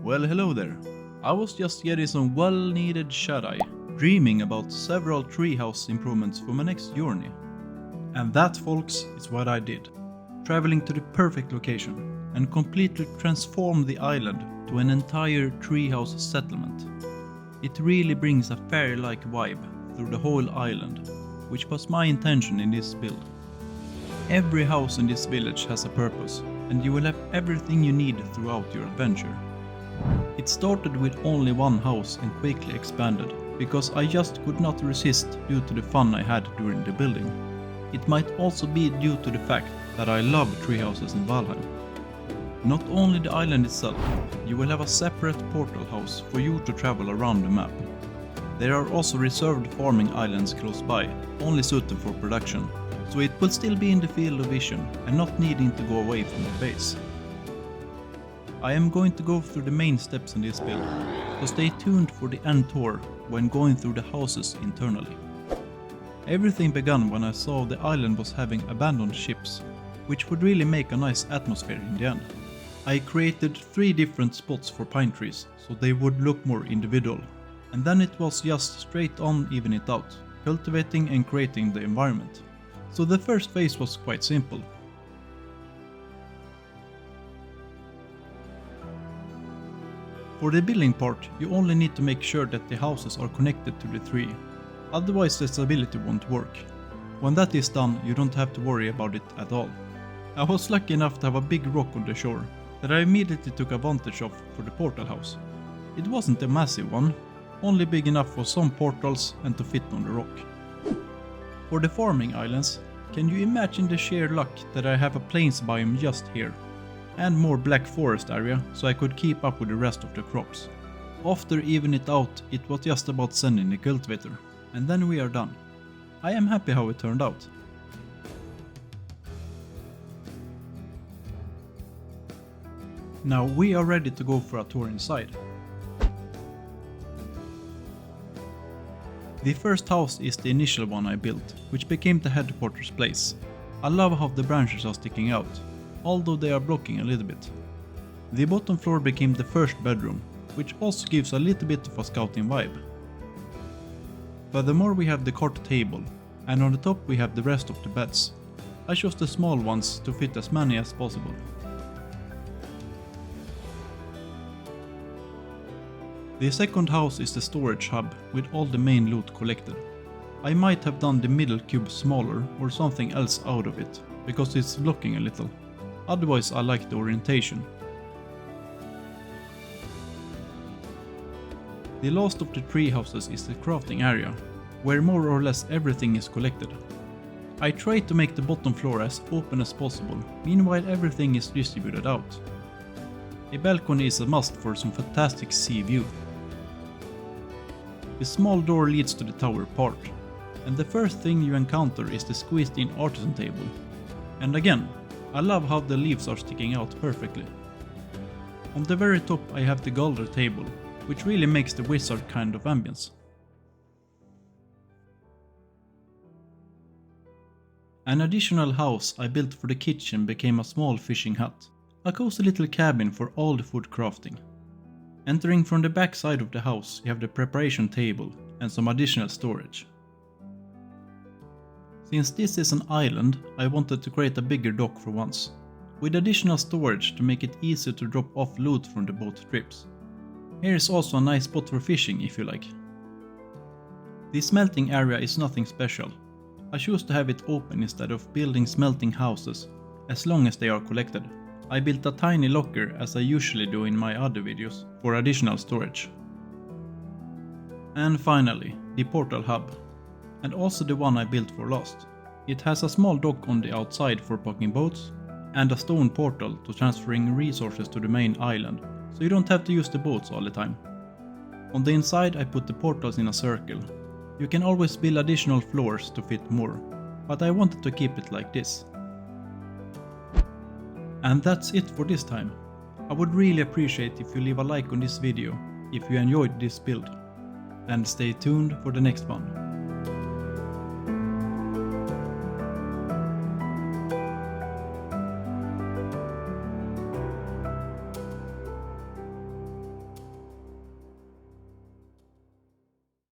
Well, hello there. I was just getting some well-needed shut-eye, dreaming about several treehouse improvements for my next journey. And that, folks, is what I did. Traveling to the perfect location and completely transformed the island to an entire treehouse settlement. It really brings a fairy-like vibe through the whole island, which was my intention in this build. Every house in this village has a purpose, and you will have everything you need throughout your adventure. It started with only one house and quickly expanded, because I just could not resist due to the fun I had during the building. It might also be due to the fact that I love treehouses in Valheim. Not only the island itself, you will have a separate portal house for you to travel around the map. There are also reserved farming islands close by, only suited for production, so it will still be in the field of vision and not needing to go away from the base. I am going to go through the main steps in this build, so stay tuned for the end tour when going through the houses internally. Everything began when I saw the island was having abandoned ships, which would really make a nice atmosphere in the end. I created 3 different spots for pine trees, so they would look more individual, and then it was just straight on even it out, cultivating and creating the environment. So the first phase was quite simple. For the building part, you only need to make sure that the houses are connected to the tree, otherwise the stability won't work. When that is done, you don't have to worry about it at all. I was lucky enough to have a big rock on the shore that I immediately took advantage of for the portal house. It wasn't a massive one, only big enough for some portals and to fit on the rock. For the farming islands, can you imagine the sheer luck that I have a plains biome just here? And more black forest area, so I could keep up with the rest of the crops. After even it out, it was just about sending the cultivator, and then we are done. I am happy how it turned out. Now we are ready to go for a tour inside. The first house is the initial one I built, which became the headquarters place. I love how the branches are sticking out, although they are blocking a little bit. The bottom floor became the first bedroom, which also gives a little bit of a scouting vibe. Furthermore, we have the cart table, and on the top we have the rest of the beds. I chose the small ones to fit as many as possible. The second house is the storage hub with all the main loot collected. I might have done the middle cube smaller or something else out of it, because it's blocking a little. Otherwise I like the orientation. The last of the tree houses is the crafting area, where more or less everything is collected. I tried to make the bottom floor as open as possible, meanwhile everything is distributed out. A balcony is a must for some fantastic sea view. The small door leads to the tower part, and the first thing you encounter is the squeezed in artisan table. And again, I love how the leaves are sticking out perfectly. On the very top I have the galder table, which really makes the wizard kind of ambience. An additional house I built for the kitchen became a small fishing hut, a cozy little cabin for all the food crafting. Entering from the back side of the house you have the preparation table and some additional storage. Since this is an island, I wanted to create a bigger dock for once, with additional storage to make it easier to drop off loot from the boat trips. Here is also a nice spot for fishing if you like. The smelting area is nothing special. I choose to have it open instead of building smelting houses, as long as they are collected. I built a tiny locker as I usually do in my other videos, for additional storage. And finally, the portal hub, and also the one I built for last. It has a small dock on the outside for parking boats, and a stone portal to transferring resources to the main island, so you don't have to use the boats all the time. On the inside I put the portals in a circle. You can always build additional floors to fit more, but I wanted to keep it like this. And that's it for this time. I would really appreciate if you leave a like on this video if you enjoyed this build, and stay tuned for the next one.